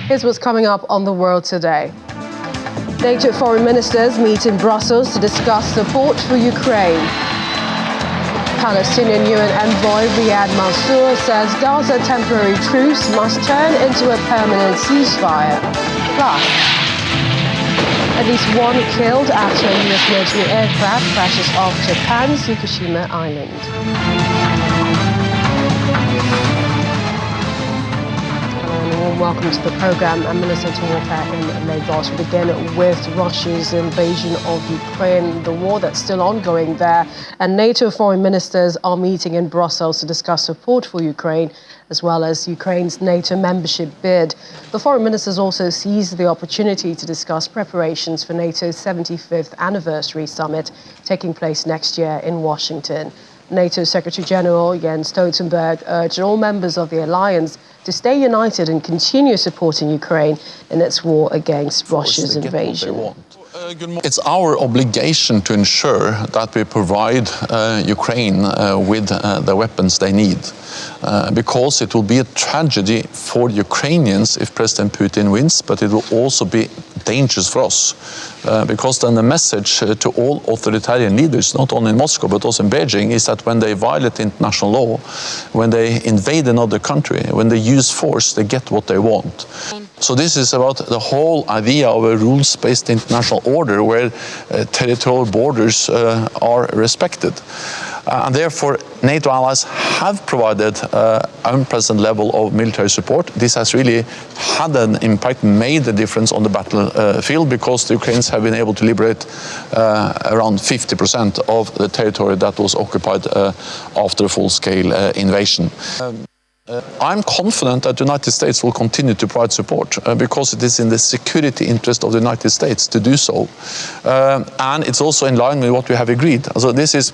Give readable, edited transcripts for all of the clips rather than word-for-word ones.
Here's what's coming up on The World Today. NATO foreign ministers meet in Brussels to discuss support for Ukraine. Palestinian UN envoy Riyad Mansour says Gaza temporary truce must turn into a permanent ceasefire. Plus, at least one killed after a US military aircraft crashes off Japan's Fukushima Island. Welcome to the program. I'm Melissa Walker in Lagos. We begin with Russia's invasion of Ukraine, the war that's still ongoing there. And NATO foreign ministers are meeting in Brussels to discuss support for Ukraine, as well as Ukraine's NATO membership bid. The foreign ministers also seized the opportunity to discuss preparations for NATO's 75th anniversary summit taking place next year in Washington. NATO Secretary General Jens Stoltenberg urged all members of the alliance to stay united and continue supporting Ukraine in its war against Russia's invasion. It's our obligation to ensure that we provide Ukraine with the weapons they need, because it will be a tragedy for Ukrainians if President Putin wins, but it will also be dangerous for us, because then the message to all authoritarian leaders, not only in Moscow but also in Beijing, is that when they violate international law, when they invade another country, when they use force, they get what they want. So this is about the whole idea of a rules-based international order where territorial borders are respected. And therefore, NATO allies have provided unprecedented level of military support. This has really had an impact, made a difference on the battlefield, because the Ukrainians have been able to liberate around 50% of the territory that was occupied after a full-scale invasion. I'm confident that the United States will continue to provide support because it is in the security interest of the United States to do so. And it's also in line with what we have agreed. So this is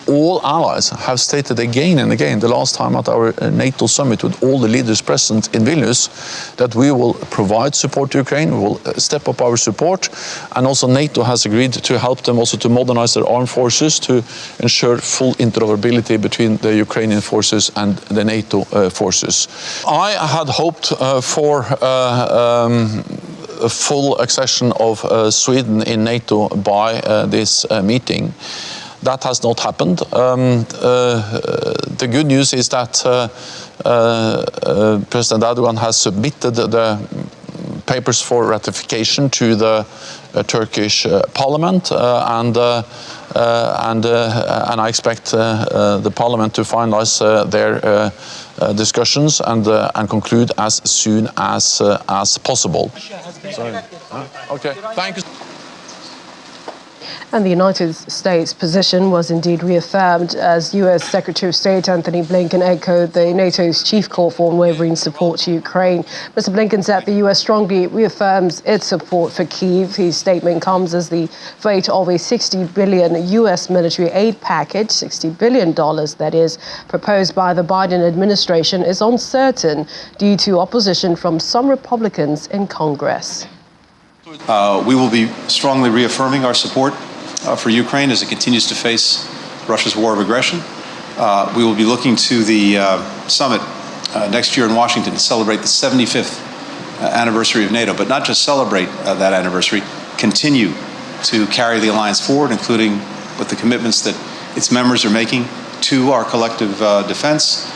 all allies have stated again and again, the last time at our NATO summit with all the leaders present in Vilnius, that we will provide support to Ukraine, we will step up our support, and also NATO has agreed to help them also to modernize their armed forces to ensure full interoperability between the Ukrainian forces and the NATO forces. I had hoped for a full accession of Sweden in NATO by this meeting. That has not happened. The good news is that President Erdogan has submitted the papers for ratification to the Turkish parliament, and I expect the parliament to finalize their discussions and conclude as soon as possible. Sorry. Okay. Thank you. And the United States' position was indeed reaffirmed as U.S. Secretary of State Antony Blinken echoed the NATO's chief call for unwavering support to Ukraine. Mr. Blinken said the U.S. strongly reaffirms its support for Kyiv. His statement comes as the fate of a $60 billion U.S. military aid package, $60 billion that is, proposed by the Biden administration is uncertain due to opposition from some Republicans in Congress. We will be strongly reaffirming our support for Ukraine as it continues to face Russia's war of aggression. We will be looking to the summit next year in Washington to celebrate the 75th anniversary of NATO, but not just celebrate that anniversary, continue to carry the alliance forward, including with the commitments that its members are making to our collective defense.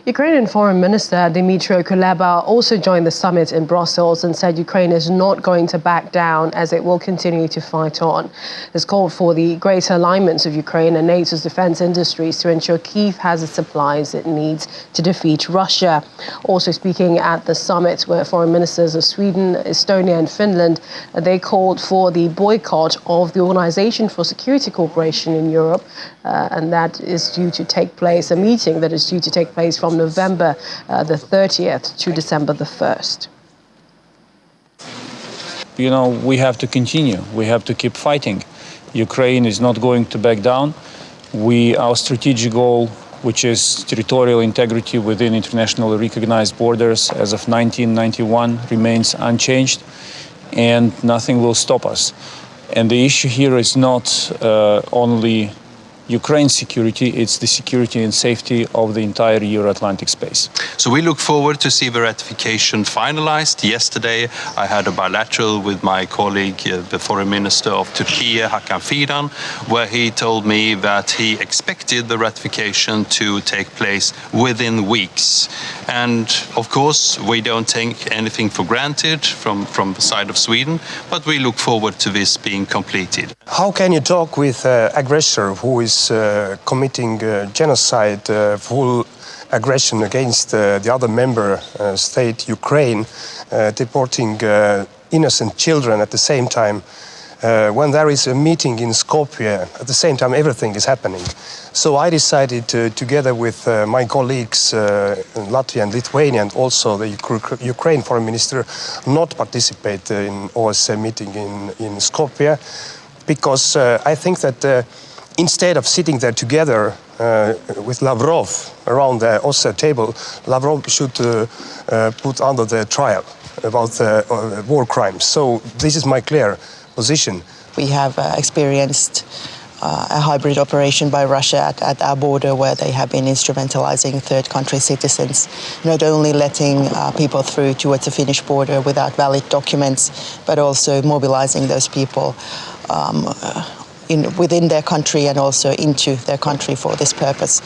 Ukrainian Foreign Minister Dmytro Kuleba also joined the summit in Brussels and said Ukraine is not going to back down as it will continue to fight on. This called for the greater alignment of Ukraine and NATO's defense industries to ensure Kyiv has the supplies it needs to defeat Russia. Also speaking at the summit, where foreign ministers of Sweden, Estonia and Finland, they called for the boycott of the Organization for Security Cooperation in Europe, and that is due to take place, a meeting that is due to take place from November the 30th to December the 1st. You know, we have to continue. We have to keep fighting. Ukraine is not going to back down. Our strategic goal, which is territorial integrity within internationally recognized borders as of 1991, remains unchanged, and nothing will stop us. And the issue here is not only Ukraine's security, it's the security and safety of the entire Euro-Atlantic space. So we look forward to see the ratification finalized. Yesterday, I had a bilateral with my colleague, the Foreign Minister of Turkey, Hakan Fidan, where he told me that he expected the ratification to take place within weeks. And of course, we don't take anything for granted from the side of Sweden, but we look forward to this being completed. How can you talk with an aggressor who is committing genocide, full aggression against the other member state, Ukraine, deporting innocent children at the same time? When there is a meeting in Skopje, at the same time everything is happening. So I decided together with my colleagues in Latvia and Lithuania and also the Ukraine foreign minister not participate in OSCE meeting in Skopje, because I think that instead of sitting there together with Lavrov around the OSCE table, Lavrov should put under the trial about war crimes. So this is my clear position. We have experienced a hybrid operation by Russia at our border, where they have been instrumentalizing third country citizens, not only letting people through towards the Finnish border without valid documents, but also mobilizing those people within their country and also into their country for this purpose.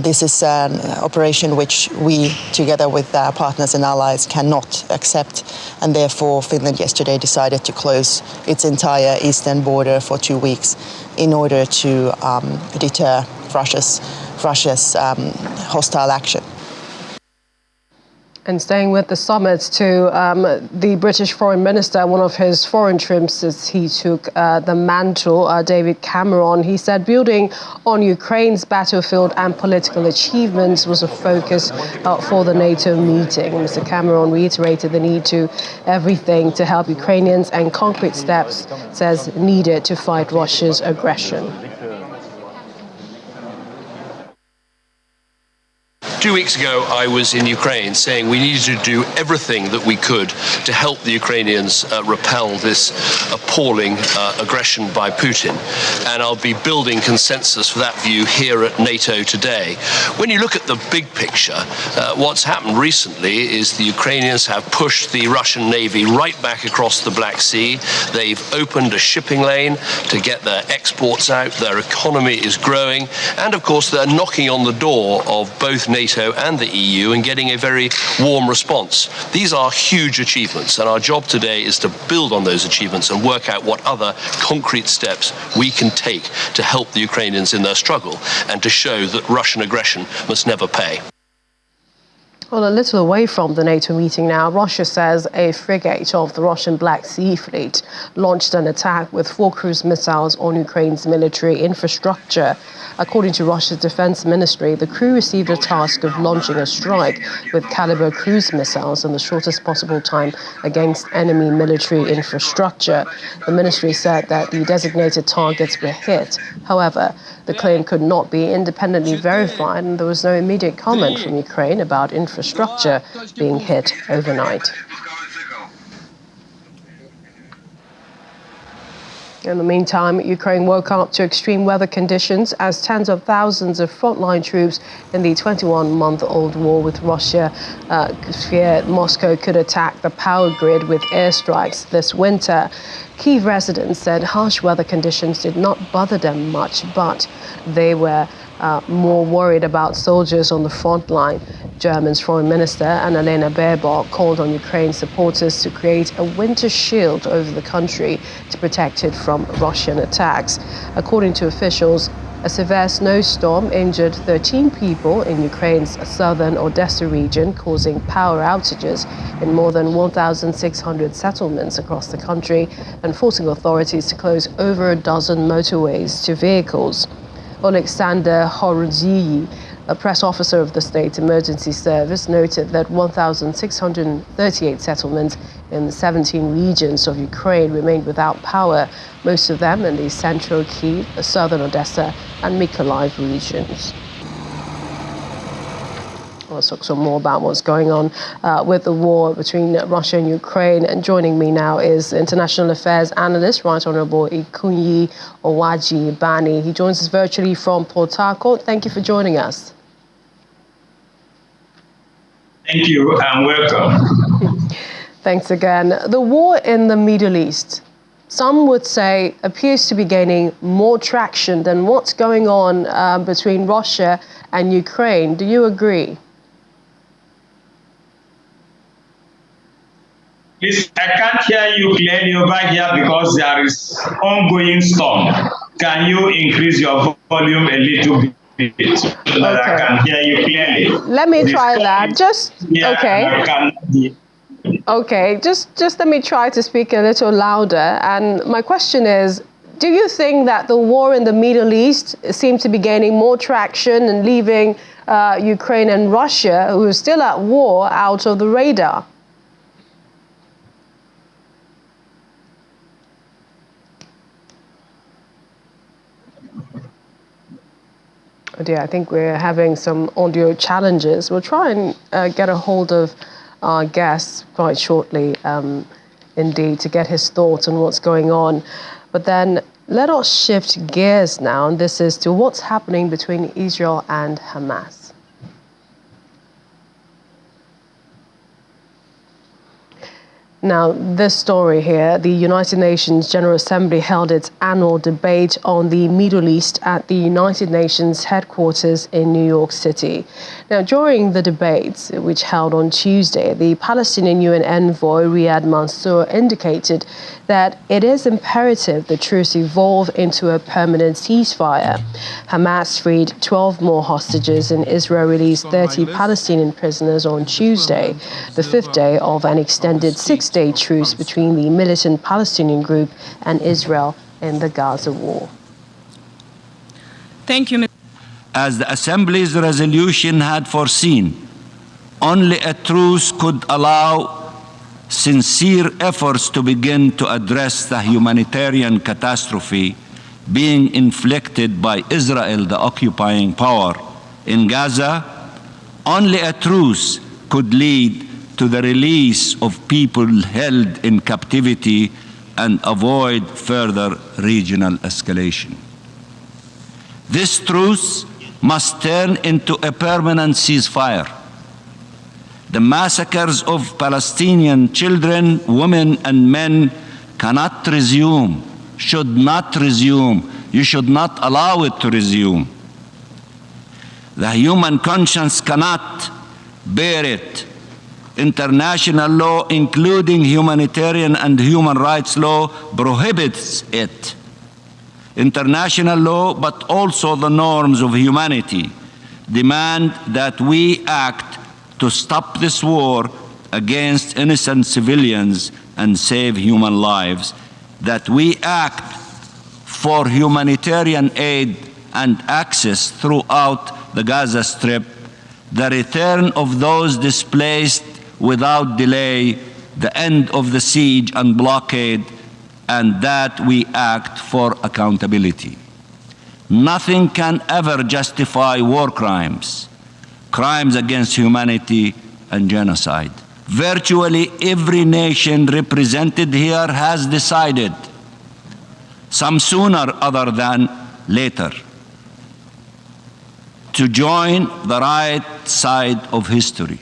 This is an operation which we, together with our partners and allies, cannot accept, and therefore Finland yesterday decided to close its entire eastern border for 2 weeks in order to deter Russia's hostile action. And staying with the summit to the British Foreign Minister, one of his foreign trips as he took the mantle, David Cameron, he said building on Ukraine's battlefield and political achievements was a focus for the NATO meeting. Mr. Cameron reiterated the need to everything to help Ukrainians and concrete steps, says, needed to fight Russia's aggression. 2 weeks ago, I was in Ukraine saying we needed to do everything that we could to help the Ukrainians repel this appalling aggression by Putin. And I'll be building consensus for that view here at NATO today. When you look at the big picture, what's happened recently is the Ukrainians have pushed the Russian Navy right back across the Black Sea. They've opened a shipping lane to get their exports out. Their economy is growing. And of course, they're knocking on the door of both NATO and the EU and getting a very warm response. These are huge achievements, and our job today is to build on those achievements and work out what other concrete steps we can take to help the Ukrainians in their struggle and to show that Russian aggression must never pay. Well, a little away from the NATO meeting now, Russia says a frigate of the Russian Black Sea Fleet launched an attack with 4 cruise missiles on Ukraine's military infrastructure. According to Russia's defense ministry, the crew received a task of launching a strike with caliber cruise missiles in the shortest possible time against enemy military infrastructure. The ministry said that the designated targets were hit. However, the claim could not be independently verified, and there was no immediate comment from Ukraine about infrastructure being hit overnight. In the meantime, Ukraine woke up to extreme weather conditions as tens of thousands of frontline troops in the 21-month-old war with Russia feared Moscow could attack the power grid with airstrikes this winter. Kyiv residents said harsh weather conditions did not bother them much, but they were more worried about soldiers on the front line. Germany's Foreign Minister Annalena Baerbock called on Ukraine supporters to create a winter shield over the country to protect it from Russian attacks. According to officials, a severe snowstorm injured 13 people in Ukraine's southern Odessa region, causing power outages in more than 1,600 settlements across the country and forcing authorities to close over a dozen motorways to vehicles. Alexander Horozhiyi, a press officer of the State Emergency Service, noted that 1,638 settlements in 17 regions of Ukraine remained without power, most of them in the central Kyiv, southern Odessa and Mykolaiv regions. Well, Let's talk some more about what's going on with the war between Russia and Ukraine. And joining me now is international affairs analyst, Right Honourable Ikunyi Owaji Bani. He joins us virtually from Port Harcourt. Thank you for joining us. Thank you and welcome. Thanks again. The war in the Middle East, some would say, appears to be gaining more traction than what's going on between Russia and Ukraine. Do you agree? Please, I can't hear you clearly over here because there is ongoing storm. Can you increase your volume a little bit so that I can hear you clearly? Let me try that. Okay, just let me try to speak a little louder. And my question is, do you think that the war in the Middle East seems to be gaining more traction and leaving Ukraine and Russia, who are still at war, out of the radar? Oh dear, I think we're having some audio challenges. We'll try and get a hold of our guest quite shortly, indeed, to get his thoughts on what's going on. But then let us shift gears now, and this is to what's happening between Israel and Hamas. Now, this story here, the United Nations General Assembly held its annual debate on the Middle East at the United Nations headquarters in New York City. Now, during the debates, which held on Tuesday, the Palestinian UN envoy Riyad Mansour indicated that it is imperative the truce evolve into a permanent ceasefire. Hamas freed 12 more hostages and Israel released 30 Palestinian prisoners on Tuesday, the fifth day of an extended six-day truce between the militant Palestinian group and Israel in the Gaza war. Thank you. As the Assembly's resolution had foreseen, only a truce could allow sincere efforts to begin to address the humanitarian catastrophe being inflicted by Israel, the occupying power, in Gaza. Only a truce could lead to the release of people held in captivity and avoid further regional escalation. This truce must turn into a permanent ceasefire. The massacres of Palestinian children, women, and men cannot resume, should not resume. You should not allow it to resume. The human conscience cannot bear it. International law, including humanitarian and human rights law, prohibits it. International law, but also the norms of humanity, demand that we act to stop this war against innocent civilians and save human lives, that we act for humanitarian aid and access throughout the Gaza Strip, the return of those displaced without delay, the end of the siege and blockade, and that we act for accountability. Nothing can ever justify war crimes, crimes against humanity, and genocide. Virtually every nation represented here has decided, some sooner other than later, to join the right side of history.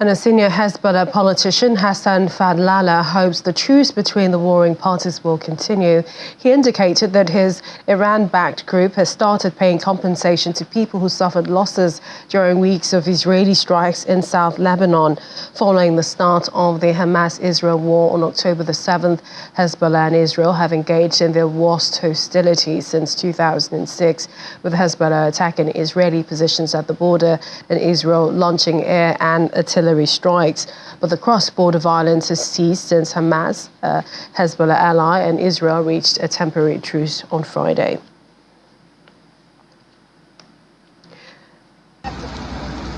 And a senior Hezbollah politician, Hassan Fadlallah, hopes the truce between the warring parties will continue. He indicated that his Iran-backed group has started paying compensation to people who suffered losses during weeks of Israeli strikes in South Lebanon. Following the start of the Hamas-Israel war on October the 7th, Hezbollah and Israel have engaged in their worst hostilities since 2006, with Hezbollah attacking Israeli positions at the border and Israel launching air and artillery strikes. But the cross-border violence has ceased since Hamas, Hezbollah ally, and Israel reached a temporary truce on Friday.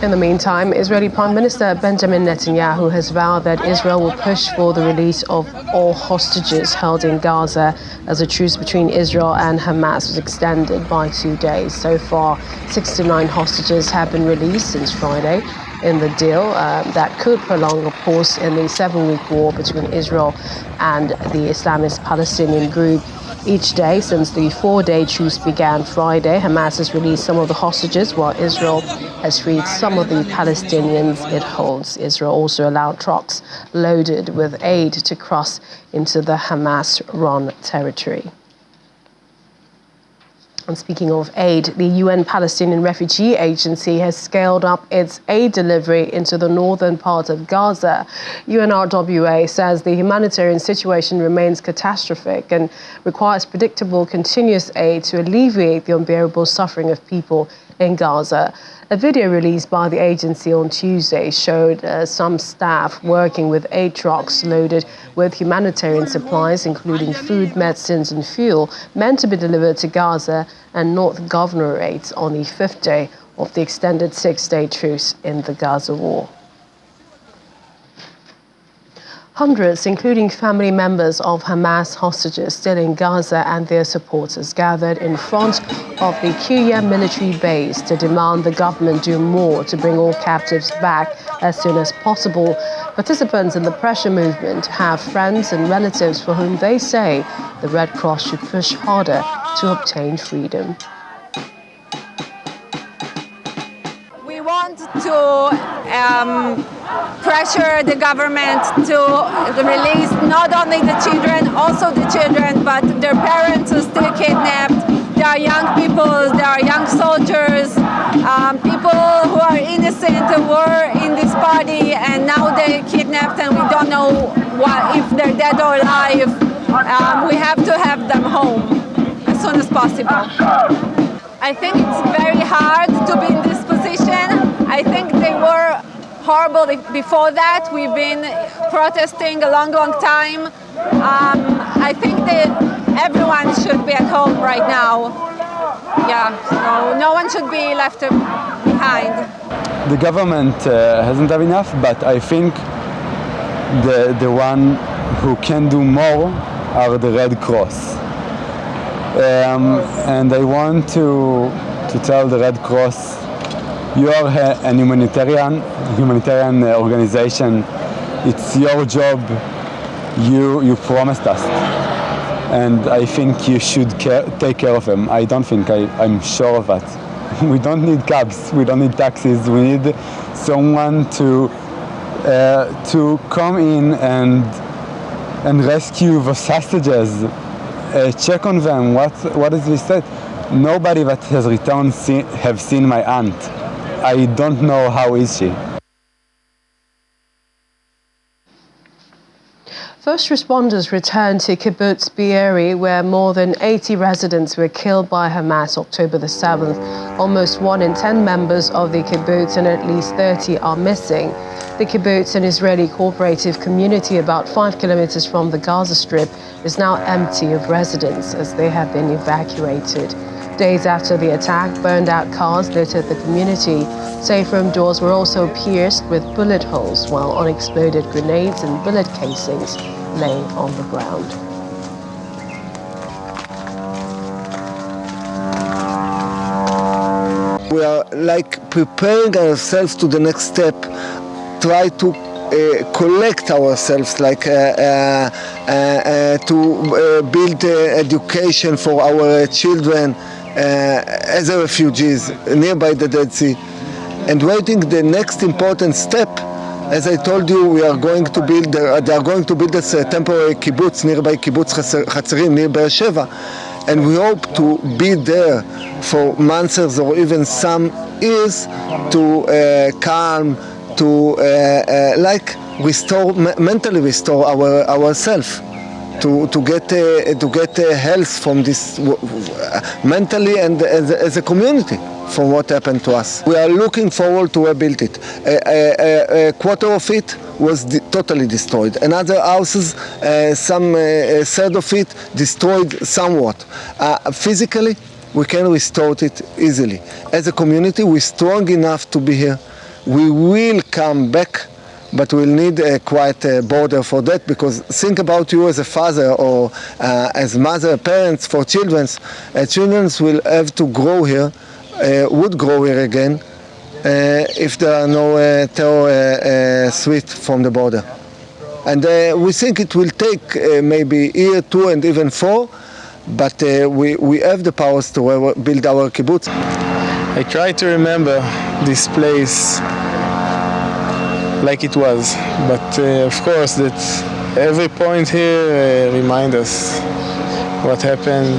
In the meantime, Israeli Prime Minister Benjamin Netanyahu has vowed that Israel will push for the release of all hostages held in Gaza as a truce between Israel and Hamas was extended by 2 days. So far, 69 hostages have been released since Friday in the deal that could prolong a pause in the 7-week war between Israel and the Islamist Palestinian group. Each day since the 4-day truce began Friday, Hamas has released some of the hostages, while Israel has freed some of the Palestinians it holds. Israel also allowed trucks loaded with aid to cross into the Hamas-run territory. And speaking of aid, the UN Palestinian Refugee Agency has scaled up its aid delivery into the northern part of Gaza. UNRWA says the humanitarian situation remains catastrophic and requires predictable, continuous aid to alleviate the unbearable suffering of people in Gaza. A video released by the agency on Tuesday showed some staff working with aid trucks loaded with humanitarian supplies, including food, medicines and fuel, meant to be delivered to Gaza and North Governorate on the 5th day of the extended 6-day truce in the Gaza war. Hundreds, including family members of Hamas hostages still in Gaza and their supporters, gathered in front of the Kiryat military base to demand the government do more to bring all captives back as soon as possible. Participants in the pressure movement have friends and relatives for whom they say the Red Cross should push harder to obtain freedom. We want to pressure the government to release not only the children, also the children, but their parents are still kidnapped. There are young people, there are young soldiers, people who are innocent who were in this party and now they're kidnapped and we don't know if they're dead or alive. We have to have them home as soon as possible. I think it's very hard to be in this position. I think they were horrible before that. We've been protesting a long time. I think that everyone should be at home right now. Yeah, so no one should be left behind. The government hasn't done enough, but I think the one who can do more are the Red Cross. And I want to tell the Red Cross, you are a humanitarian organization. It's your job. You promised us, and I think you should take care of them. I don't think I'm sure of that. We don't need cabs. We don't need taxis. We need someone to come in and rescue the hostages. Check on them. What is this said? Nobody that has returned have seen my aunt. I don't know how is she. First responders returned to kibbutz Be'eri, where more than 80 residents were killed by Hamas October the 7th. Almost 1 in 10 members of the kibbutz and at least 30 are missing. The kibbutz, an Israeli cooperative community about 5 kilometers from the Gaza Strip, is now empty of residents as they have been evacuated. Days after the attack, burned-out cars littered the community. Safe room doors were also pierced with bullet holes, while unexploded grenades and bullet casings lay on the ground. We are preparing ourselves to the next step, try to collect ourselves, to build education for our children as refugees nearby the Dead Sea, and waiting the next important step. As I told you, we are going to build. They are going to build a temporary kibbutz nearby kibbutz Hatzerim near Be'er Sheva, and we hope to be there for months or even some years to calm, to mentally restore ourselves, to get health from this mentally and as a community from what happened to us. We are looking forward to rebuild it. A quarter of it was totally destroyed. Another houses, some third of it destroyed somewhat. Physically, we can restore it easily. As a community, we're strong enough to be here. we will come back, but we'll need a quiet border for that, because think about you as a father or as mother, parents for children. Children will have to grow here, would grow here again, if there are no terror threat from the border. And we think it will take maybe a year, 2, and even 4, but we have the powers to build our kibbutz. I try to remember this place like it was, but of course that every point here reminds us what happened.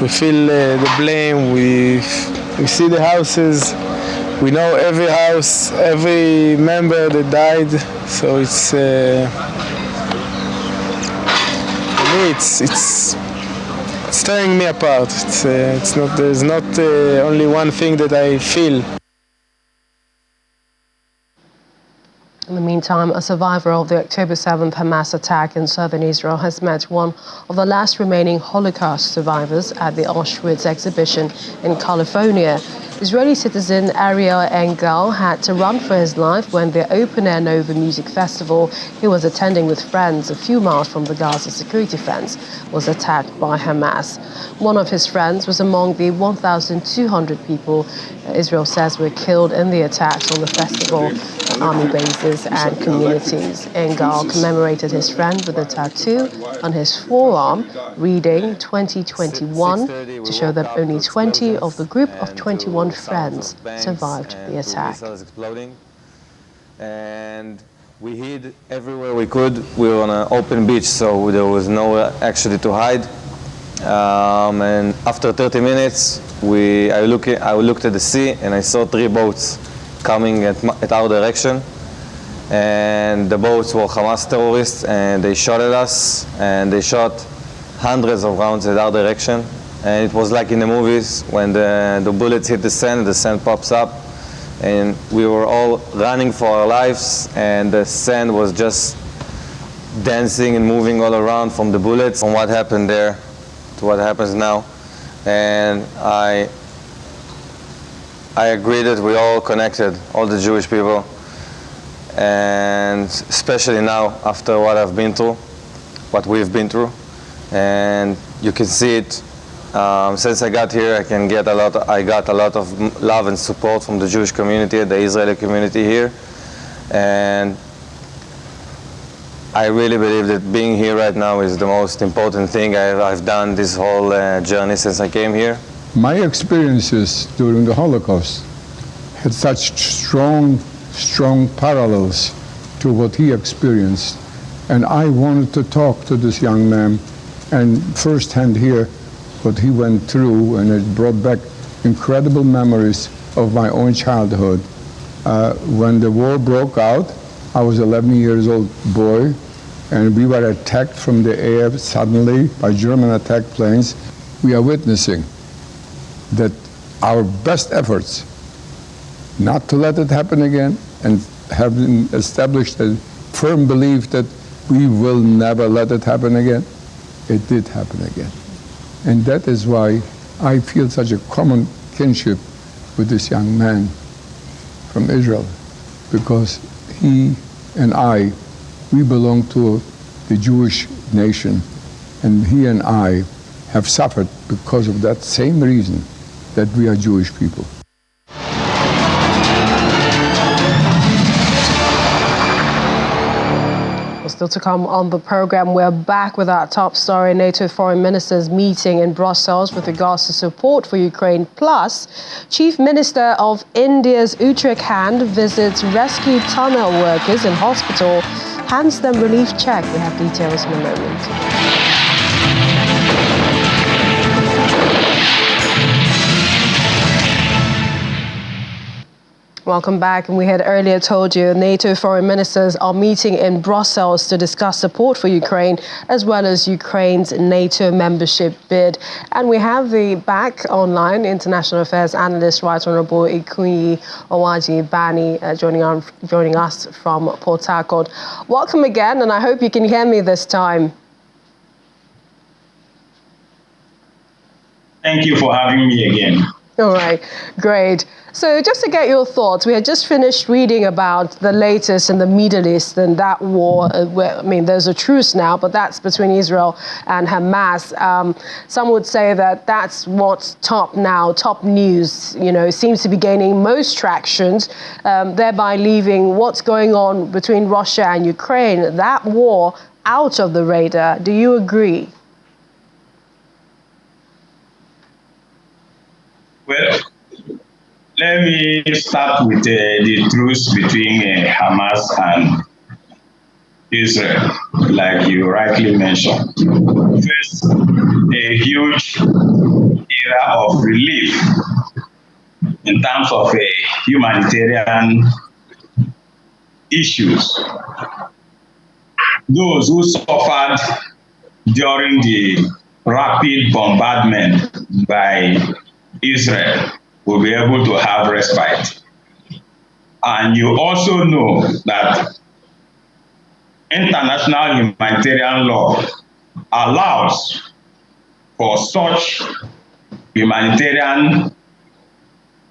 We feel the blame, we see the houses, we know every house, every member that died, so it's for me it's tearing me apart. There's not only one thing that I feel. In the meantime, a survivor of the October 7th Hamas attack in southern Israel has met one of the last remaining Holocaust survivors at the Auschwitz exhibition in California. Israeli citizen Ariel Engel had to run for his life when the open-air Nova Music Festival he was attending with friends a few miles from the Gaza security fence was attacked by Hamas. One of his friends was among the 1,200 people Israel says were killed in the attacks on the festival, army bases and communities. Engel commemorated his friend with a tattoo on his forearm reading 2021 to show that only 20 of the group of 21 friends survived the attack. And we hid everywhere we could. We were on an open beach, so there was nowhere actually to hide. And after 30 minutes, I looked at the sea and I saw 3 boats coming at our direction. And the boats were Hamas terrorists, and they shot at us, and they shot hundreds of rounds at our direction. And it was like in the movies when the bullets hit the sand pops up, and we were all running for our lives, and the sand was just dancing and moving all around from the bullets, from what happened there to what happens now. And I agree that we all connected, all the Jewish people, and especially now after what I've been through, what we've been through, and you can see it. Since I got here, I got a lot of love and support from the Jewish community, the Israeli community here, and I really believe that being here right now is the most important thing I've done this whole journey since I came here. My experiences during the Holocaust had such strong parallels to what he experienced, and I wanted to talk to this young man and firsthand hear what he went through, and it brought back incredible memories of my own childhood. When the war broke out, I was 11 years old boy, and we were attacked from the air suddenly by German attack planes. We are witnessing that our best efforts not to let it happen again, and having established a firm belief that we will never let it happen again, it did happen again. And that is why I feel such a common kinship with this young man from Israel, because he and I, we belong to the Jewish nation, and he and I have suffered because of that same reason, that we are Jewish people. Still to come on the program, we're back with our top story. NATO foreign ministers meeting in Brussels with regards to support for Ukraine. Plus, Chief Minister of India's Uttarakhand visits rescue tunnel workers in hospital, hands them relief check. We have details in a moment. Welcome back. And we had earlier told you NATO foreign ministers are meeting in Brussels to discuss support for Ukraine, as well as Ukraine's NATO membership bid. And we have back online international affairs analyst, Right Honourable Ikunyi Owaji Bani, joining us from Port Harcourt. Welcome again, and I hope you can hear me this time. Thank you for having me again. All right, great. So just to get your thoughts, we had just finished reading about the latest in the Middle East and that war. Where, I mean, there's a truce now, but that's between Israel and Hamas. Some would say that that's what's top now, top news, seems to be gaining most traction, thereby leaving what's going on between Russia and Ukraine, that war, out of the radar. Do you agree? Well, let me start with the truce between Hamas and Israel, like you rightly mentioned. First, a huge era of relief in terms of humanitarian issues. Those who suffered during the rapid bombardment by Israel will be able to have respite. And you also know that international humanitarian law allows for such humanitarian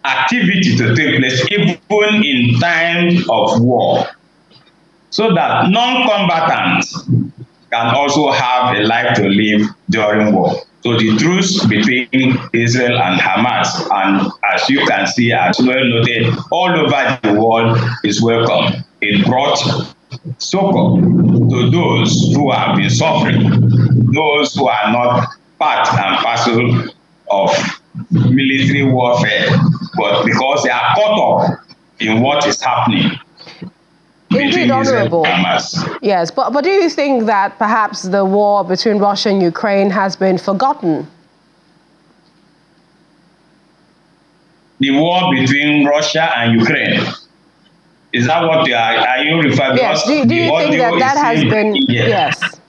activity to take place even in times of war, so that non-combatants can also have a life to live during war. So the truce between Israel and Hamas, and as you can see, as well noted, all over the world is welcome. It brought succor to those who have been suffering, those who are not part and parcel of military warfare, but because they are caught up in what is happening. Indeed, Honourable. Yes, but do you think that perhaps the war between Russia and Ukraine has been forgotten? The war between Russia and Ukraine, is that what are you referring to? Yes, do you think that has been,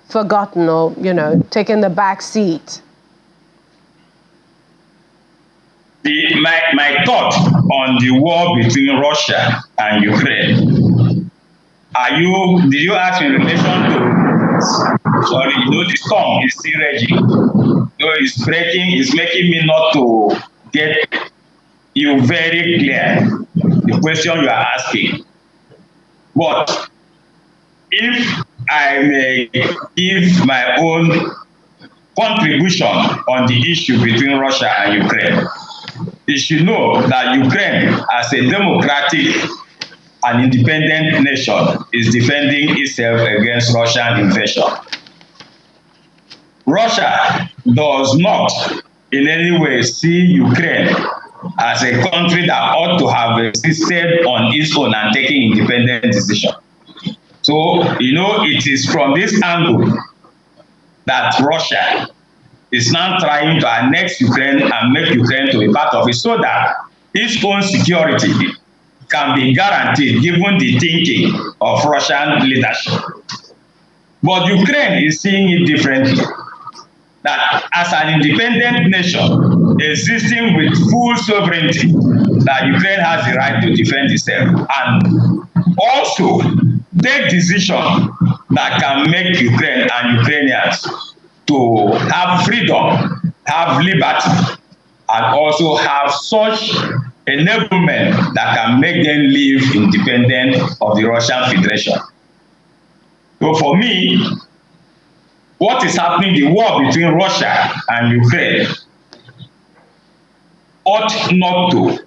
forgotten or, taken the back seat? My thought on the war between Russia and Ukraine, did you ask in relation to, the storm is still raging. It's breaking, it's making me not to get you very clear, the question you are asking. But if I may give my own contribution on the issue between Russia and Ukraine, you should know that Ukraine, as a democratic and independent nation, is defending itself against Russian invasion. Russia does not in any way see Ukraine as a country that ought to have existed on its own and taking independent decision. So, it is from this angle that Russia is now trying to annex Ukraine and make Ukraine to be part of it, so that its own security can be guaranteed given the thinking of Russian leadership. But Ukraine is seeing it differently, that as an independent nation existing with full sovereignty, that Ukraine has the right to defend itself and also take decisions that can make Ukraine and Ukrainians to have freedom, have liberty, and also have such enablement that can make them live independent of the Russian Federation. So for me, what is happening, the war between Russia and Ukraine, ought not to,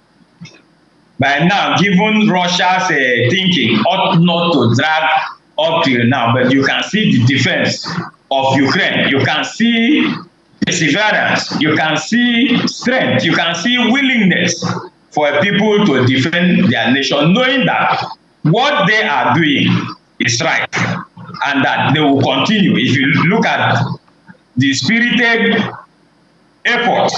by now, given Russia's thinking, ought not to drag up till now. But you can see the defense of Ukraine. You can see perseverance. You can see strength. You can see willingness for people to defend their nation, knowing that what they are doing is right and that they will continue. If you look at the spirited effort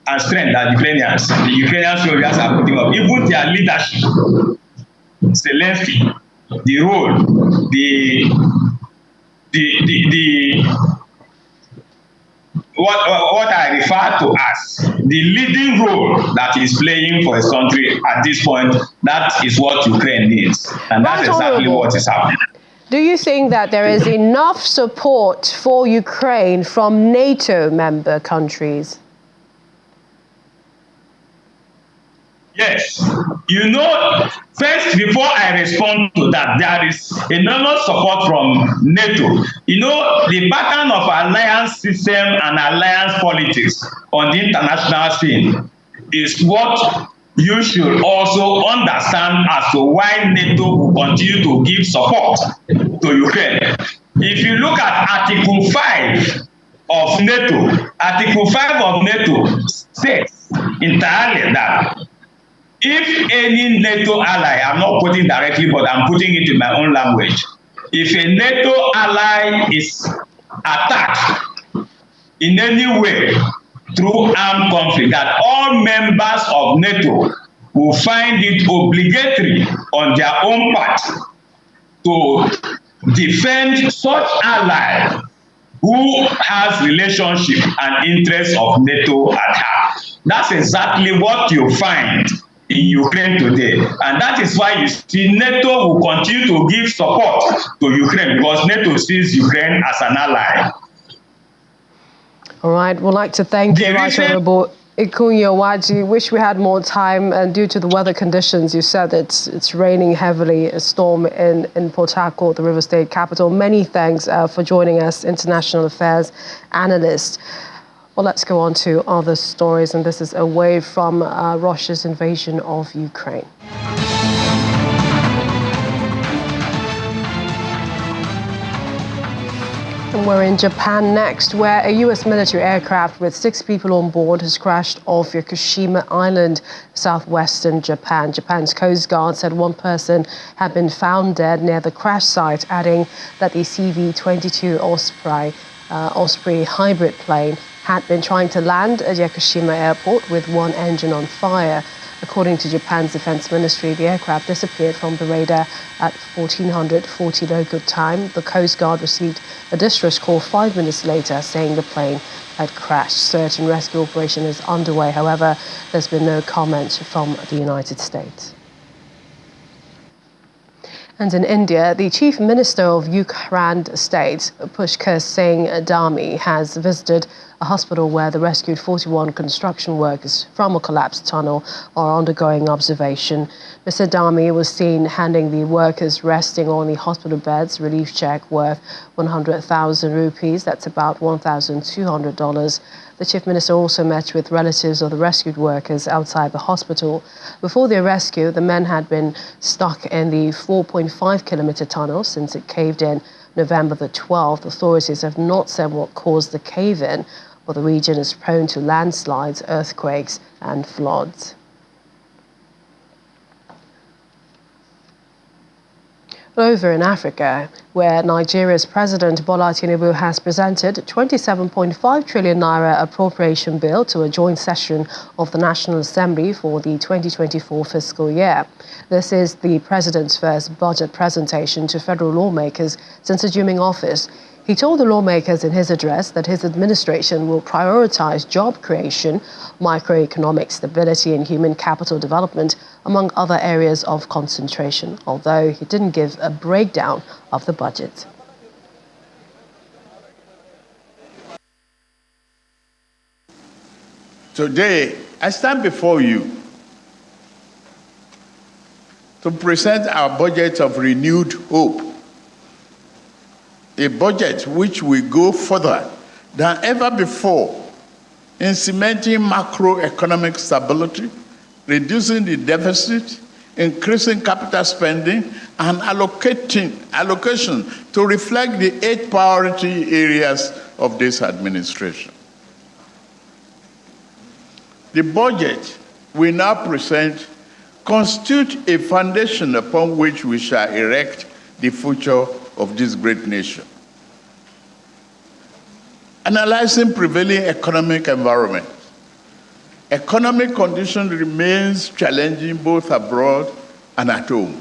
and strength that the Ukrainian soldiers are putting up, even their leadership, Zelensky, the role, what I refer to as the leading role that he's playing for his country at this point, that is what Ukraine needs. And that's exactly what is happening. Do you think that there is enough support for Ukraine from NATO member countries? Yes. You know, first, before I respond to that, there is enormous support from NATO. You know, the pattern of alliance system and alliance politics on the international scene is what you should also understand as to why NATO will continue to give support to Ukraine. If you look at Article 5 of NATO, Article 5 of NATO states entirely that if any NATO ally, I'm not quoting directly, but I'm putting it in my own language, if a NATO ally is attacked in any way through armed conflict, that all members of NATO will find it obligatory on their own part to defend such ally who has relationship and interest of NATO at heart. That's exactly what you find in Ukraine today, and that is why you see NATO will continue to give support to Ukraine, because NATO sees Ukraine as an ally. All right, we'd like to thank you, Right Honourable Ikunya Waji. Wish we had more time, and due to the weather conditions, you said it's raining heavily, a storm in Port Harcourt, the River State capital. Many thanks for joining us, international affairs analyst. Well, let's go on to other stories, and this is away from Russia's invasion of Ukraine. And we're in Japan next, where a U.S. military aircraft with 6 people on board has crashed off Yakushima Island, southwestern Japan. Japan's Coast Guard said one person had been found dead near the crash site, adding that the CV-22 Osprey hybrid plane had been trying to land at Yakushima Airport with one engine on fire. According to Japan's Defense Ministry, the aircraft disappeared from the radar at 1440 local time. The Coast Guard received a distress call 5 minutes later saying the plane had crashed. Search and rescue operation is underway. However, there's been no comment from the United States. And in India, the Chief Minister of Uttarakhand State, Pushkar Singh Dhami, has visited a hospital where the rescued 41 construction workers from a collapsed tunnel are undergoing observation. Mr. Dhami was seen handing the workers resting on the hospital beds relief check worth 100,000 rupees. That's about $1,200. The Chief Minister also met with relatives of the rescued workers outside the hospital. Before their rescue, the men had been stuck in the 4.5-kilometer tunnel since it caved in November the 12th. Authorities have not said what caused the cave-in, but the region is prone to landslides, earthquakes, and floods. Over in Africa, where Nigeria's President Bola Tinubu has presented 27.5 trillion naira appropriation bill to a joint session of the National Assembly for the 2024 fiscal year. This is the president's first budget presentation to federal lawmakers since assuming office. He told the lawmakers in his address that his administration will prioritize job creation, microeconomic stability, and human capital development, among other areas of concentration, although he didn't give a breakdown of the budget. Today, I stand before you to present our budget of renewed hope. A budget which will go further than ever before in cementing macroeconomic stability, reducing the deficit, increasing capital spending, and allocation to reflect the 8 priority areas of this administration. The budget we now present constitutes a foundation upon which we shall erect the future of this great nation. Analyzing prevailing economic environment, economic condition remains challenging both abroad and at home.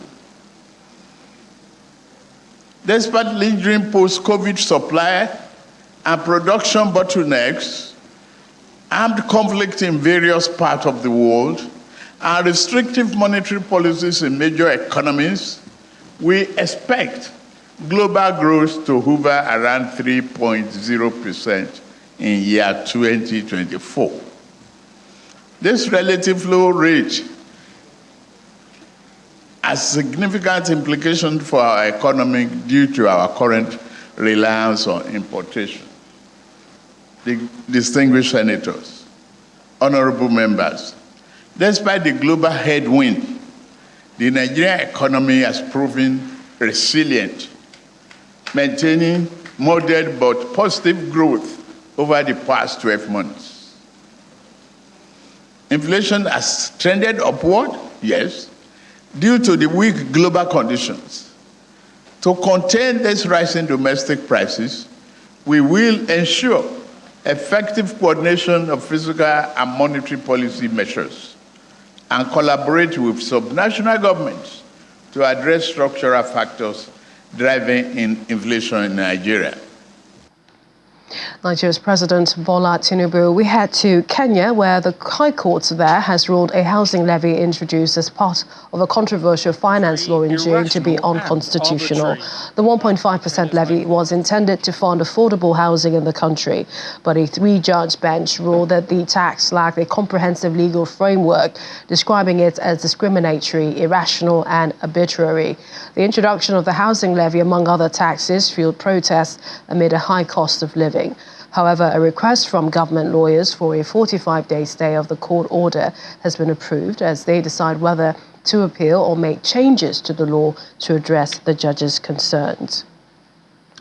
Despite lingering post-COVID supply and production bottlenecks, armed conflict in various parts of the world, and restrictive monetary policies in major economies, we expect global growth to hover around 3.0% in year 2024. This relative low rate has significant implications for our economy due to our current reliance on importation. Distinguished senators, honorable members, despite the global headwind, the Nigerian economy has proven resilient, maintaining moderate but positive growth over the past 12 months. Inflation has trended upward, yes, due to the weak global conditions. To contain this rising domestic prices, we will ensure effective coordination of fiscal and monetary policy measures and collaborate with subnational governments to address structural factors driving inflation in Nigeria. Nigeria's President Bola Tinubu. We head to Kenya, where the High Court there has ruled a housing levy introduced as part of a controversial finance law in June to be unconstitutional. The 1.5% levy was intended to fund affordable housing in the country, but a three-judge bench ruled that the tax lacked a comprehensive legal framework, describing it as discriminatory, irrational and arbitrary. The introduction of the housing levy, among other taxes, fueled protests amid a high cost of living. However, a request from government lawyers for a 45-day stay of the court order has been approved as they decide whether to appeal or make changes to the law to address the judge's concerns.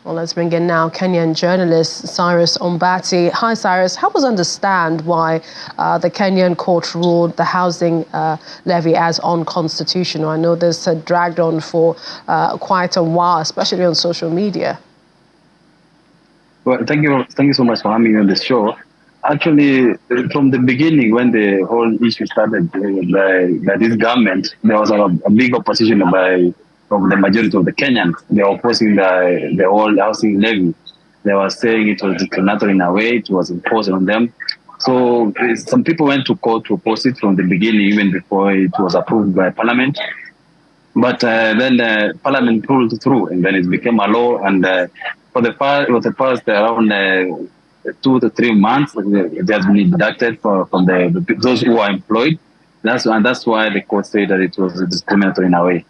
Well, let's bring in now Kenyan journalist Cyrus Ombati. Hi, Cyrus. Help us understand why the Kenyan court ruled the housing levy as unconstitutional. I know this had dragged on for quite a while, especially on social media. Well, thank you so much for having me on the show. Actually, from the beginning, when the whole issue started by this government, there was a big opposition from the majority of the Kenyans. They were opposing the whole housing levy. They were saying it was discriminatory in a way, it was imposed on them. So some people went to court to oppose it from the beginning, even before it was approved by Parliament. But then Parliament pulled through, and then it became a law. And for the past around 2 to 3 months, it has been deducted from those who are employed. That's why the court said that it was discriminatory in a way.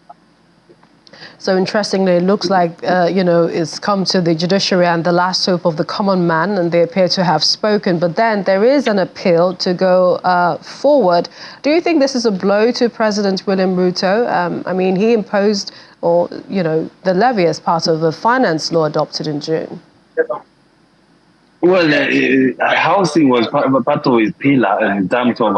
So interestingly, it looks like, it's come to the judiciary and the last hope of the common man, and they appear to have spoken. But then there is an appeal to go forward. Do you think this is a blow to President William Ruto? He imposed the levy as part of the finance law adopted in June. Well, housing was part of his pillar in terms of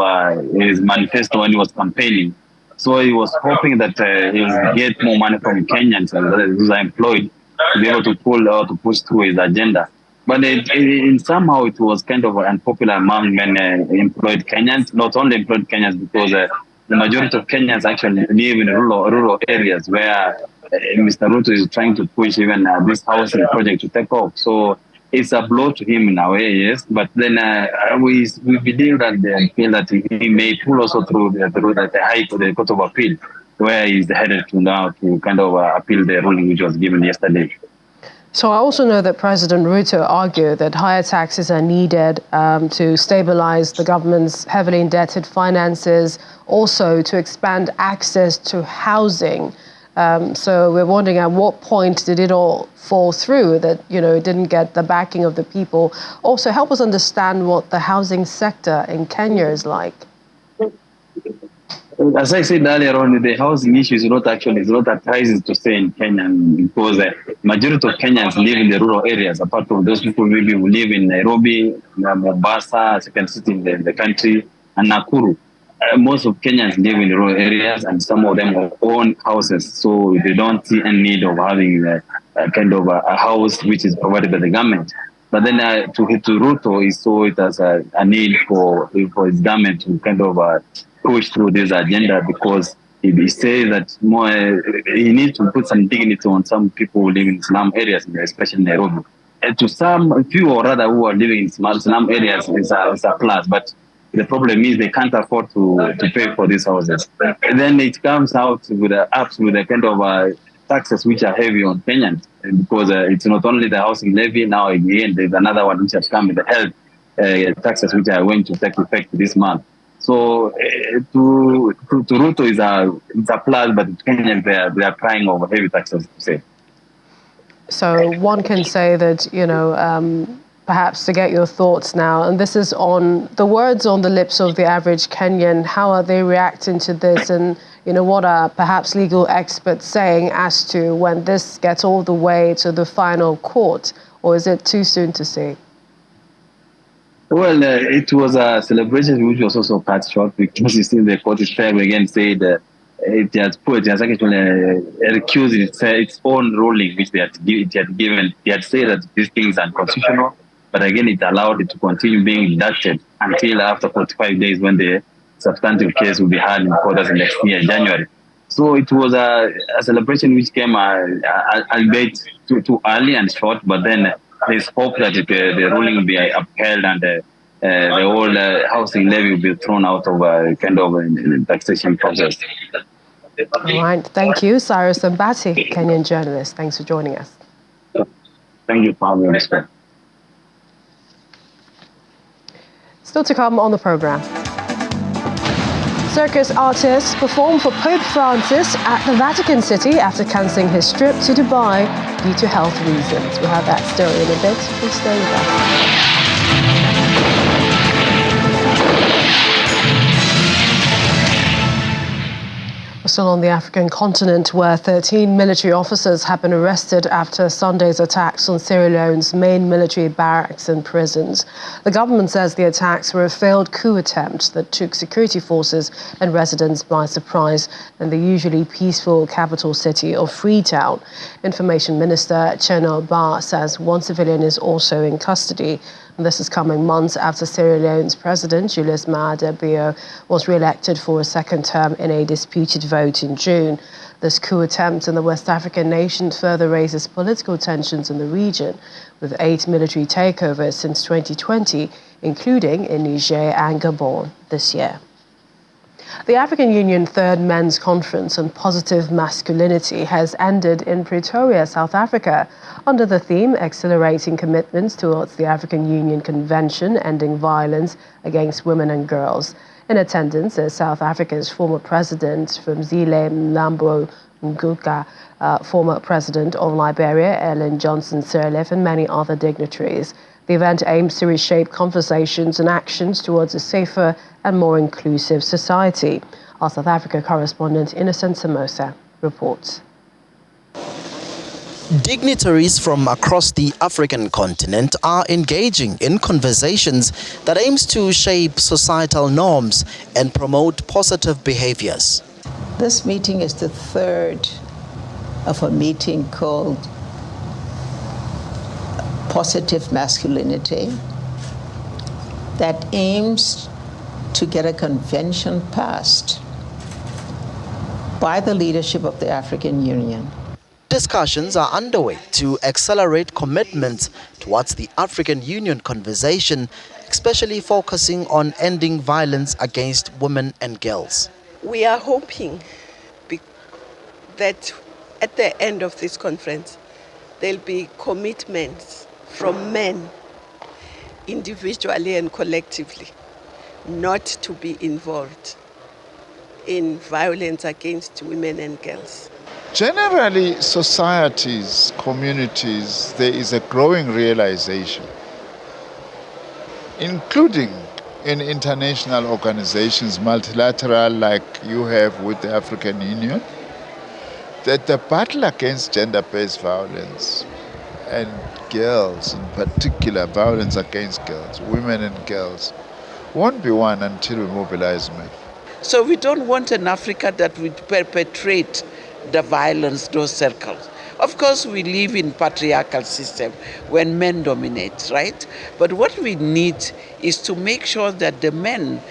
his manifesto when he was campaigning. So he was hoping that he would get more money from Kenyans who are employed to be able to push through his agenda. But somehow it was kind of unpopular among employed Kenyans, not only employed Kenyans, because the majority of Kenyans actually live in rural areas where Mr. Ruto is trying to push even this housing project to take off. So it's a blow to him in a way, yes. But then we believe that they feel that he may pull also through the High Court, the Court of Appeal, where he's headed to now to kind of appeal the ruling which was given yesterday. So I also know that President Ruto argued that higher taxes are needed to stabilize the government's heavily indebted finances, also to expand access to housing. So we're wondering at what point did it all fall through that, it didn't get the backing of the people. Also, help us understand what the housing sector in Kenya is like. As I said earlier on, the housing issue is not a crisis to stay in Kenya, because the majority of Kenyans live in the rural areas, apart from those people maybe who live in Nairobi, Mombasa, second city in the country, and Nakuru. Most of Kenyans live in rural areas, and some of them own houses, so they don't see any need of having a kind of a house which is provided by the government. But then to Ruto, he saw it as a need for his government to kind of push through this agenda, because he says that he needs to put some dignity on some people who live in slum areas, especially Nairobi. And to some few or rather who are living in slum areas, it's a plus, but the problem is they can't afford to pay for these houses. And then it comes out with a kind of taxes which are heavy on Kenyans, because it's not only the housing levy. Now again, there's another one which has come with the health taxes which are going to take effect this month. So to Ruto is a plus, but Kenyans they are crying over heavy taxes, to say. So one can say that, perhaps to get your thoughts now, and this is on the words on the lips of the average Kenyan, how are they reacting to this? And, what are perhaps legal experts saying as to when this gets all the way to the final court? Or is it too soon to say? Well, it was a celebration which was also cut short because you see the court time again said it has actually recused its own ruling which it had given. It had said that these things are unconstitutional, but again it allowed it to continue being deducted until after 45 days when the substantive case will be heard in court as next year, January. So it was a celebration which came albeit too early and short, but then there's hope that the ruling will be upheld and the whole housing levy will be thrown out of kind of taxation process. All right, thank you. Cyrus Mbati, Kenyan journalist. Thanks for joining us. Thank you for having me. Still to come on the program. Circus artists perform for Pope Francis at the Vatican City after cancelling his trip to Dubai due to health reasons. We'll have that story in a bit. Please stay with us. Still on the African continent, where 13 military officers have been arrested after Sunday's attacks on Sierra Leone's main military barracks and prisons. The government says the attacks were a failed coup attempt that took security forces and residents by surprise in the usually peaceful capital city of Freetown. Information Minister Cheno Ba says one civilian is also in custody. This is coming months after Sierra Leone's president, Julius Maada Bio, was re-elected for a second term in a disputed vote in June. This coup attempt in the West African nation further raises political tensions in the region, with 8 military takeovers since 2020, including in Niger and Gabon this year. The African Union Third Men's Conference on Positive Masculinity has ended in Pretoria, South Africa, under the theme Accelerating Commitments Towards the African Union Convention Ending Violence Against Women and Girls. In attendance is South Africa's former president from Zile Mlambo Nguka, former president of Liberia, Ellen Johnson Sirleaf, and many other dignitaries. The event aims to reshape conversations and actions towards a safer and more inclusive society. Our South Africa correspondent Innocent Samosa reports. Dignitaries from across the African continent are engaging in conversations that aims to shape societal norms and promote positive behaviors. This meeting is the third of a meeting called Positive Masculinity that aims to get a convention passed by the leadership of the African Union. Discussions are underway to accelerate commitments towards the African Union conversation, especially focusing on ending violence against women and girls. We are hoping that at the end of this conference, there'll be commitments from men, individually and collectively, not to be involved in violence against women and girls. Generally, societies, communities, there is a growing realization, including in international organizations, multilateral like you have with the African Union, that the battle against gender-based violence and girls, in particular violence against girls, women and girls, won't be won until we mobilize men. So we don't want an Africa that would perpetrate the violence, those circles. Of course, we live in patriarchal system when men dominate, right? But what we need is to make sure that the men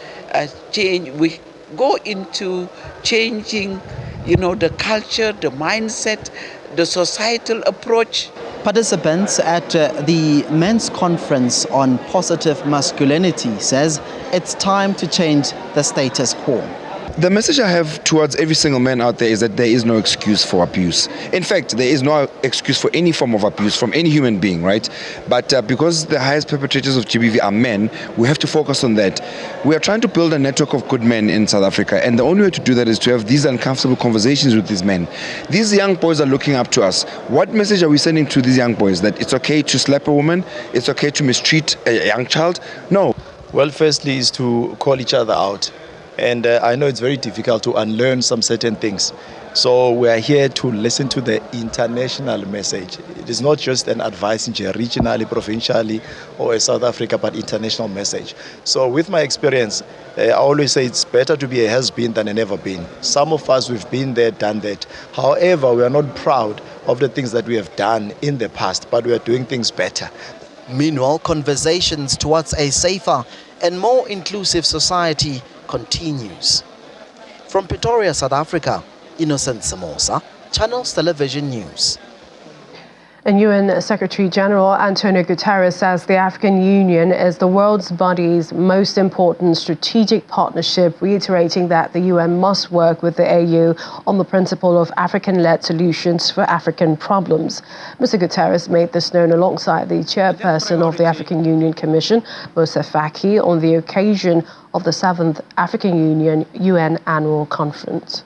change. We go into changing, the culture, the mindset, the societal approach. Participants at the Men's Conference on Positive Masculinity says it's time to change the status quo. The message I have towards every single man out there is that there is no excuse for abuse. In fact, there is no excuse for any form of abuse from any human being, right? But because the highest perpetrators of GBV are men, we have to focus on that. We are trying to build a network of good men in South Africa, and the only way to do that is to have these uncomfortable conversations with these men. These young boys are looking up to us. What message are we sending to these young boys? That it's okay to slap a woman? It's okay to mistreat a young child? No. Well, firstly is to call each other out. And I know it's very difficult to unlearn some certain things. So we are here to listen to the international message. It is not just an advice regionally, provincially, or a South Africa, but international message. So with my experience, I always say it's better to be a has-been than a never-been. Some of us, we've been there, done that. However, we are not proud of the things that we have done in the past, but we are doing things better. Meanwhile, conversations towards a safer and more inclusive society continues. From Pretoria, South Africa, Innocent Samosa, Channels Television News. And UN Secretary General Antonio Guterres says the African Union is the world's body's most important strategic partnership, reiterating that the UN must work with the AU on the principle of African-led solutions for African problems. Mr. Guterres made this known alongside the chairperson of the African Union Commission, Moussa Faki, on the occasion of the 7th African Union UN Annual Conference.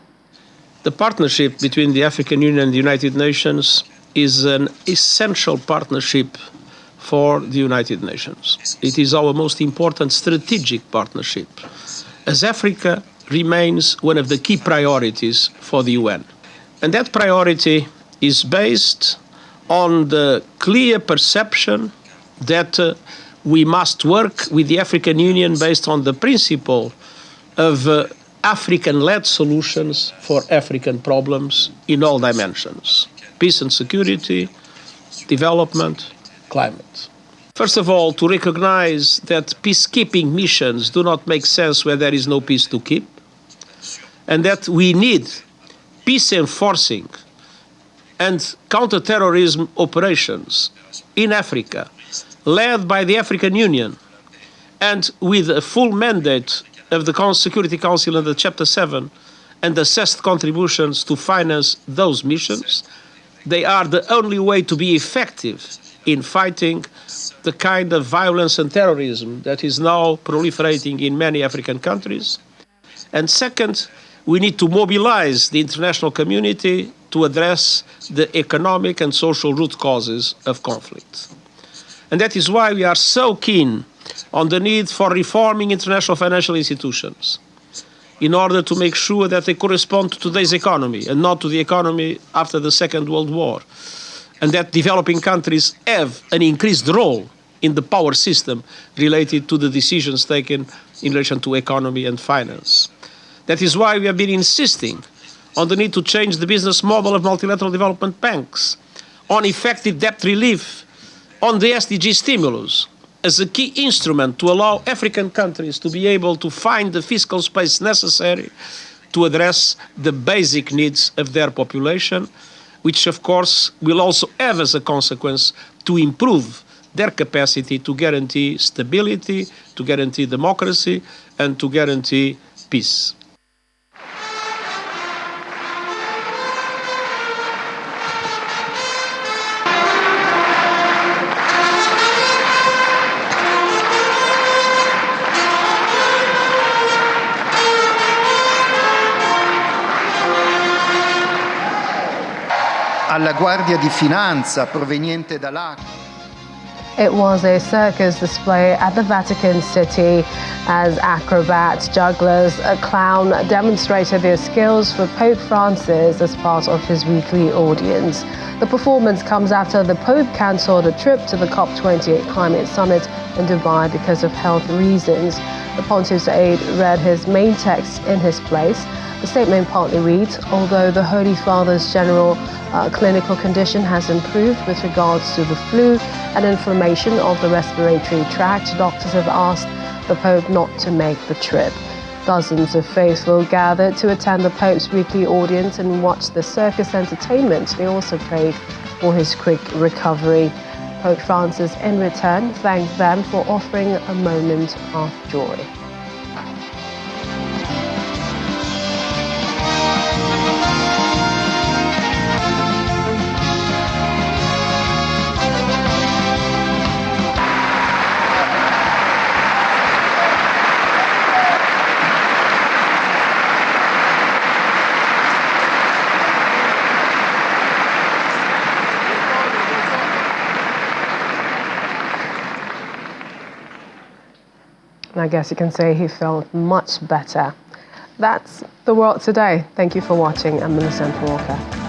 The partnership between the African Union and the United Nations is an essential partnership for the United Nations. It is our most important strategic partnership, as Africa remains one of the key priorities for the UN. And that priority is based on the clear perception that we must work with the African Union based on the principle of African-led solutions for African problems in all dimensions: peace and security, development, climate. First of all, to recognize that peacekeeping missions do not make sense where there is no peace to keep, and that we need peace enforcing and counter-terrorism operations in Africa, led by the African Union, and with a full mandate of the Security Council under Chapter 7 and assessed contributions to finance those missions. They are the only way to be effective in fighting the kind of violence and terrorism that is now proliferating in many African countries. And second, we need to mobilize the international community to address the economic and social root causes of conflict. And that is why we are so keen on the need for reforming international financial institutions in order to make sure that they correspond to today's economy and not to the economy after the Second World War, and that developing countries have an increased role in the power system related to the decisions taken in relation to economy and finance. That is why we have been insisting on the need to change the business model of multilateral development banks, on effective debt relief, on the SDG stimulus, as a key instrument to allow African countries to be able to find the fiscal space necessary to address the basic needs of their population, which of course will also have as a consequence to improve their capacity to guarantee stability, to guarantee democracy, and to guarantee peace. Alla Guardia di Finanza proveniente dall'Acqua. It was a circus display at the Vatican City as acrobats, jugglers, a clown demonstrated their skills for Pope Francis as part of his weekly audience. The performance comes after the Pope cancelled a trip to the COP28 climate summit in Dubai because of health reasons. The Pontiff's aide read his main text in his place. The statement partly reads, although the Holy Father's general clinical condition has improved with regards to the flu and inflammation of the respiratory tract, doctors have asked the Pope not to make the trip. Dozens of faithful gathered to attend the Pope's weekly audience and watch the circus entertainment. They also prayed for his quick recovery. Pope Francis, in return, thanked them for offering a moment of joy. I guess you can say he felt much better. That's the world today. Thank you for watching. I'm Millicent Walker.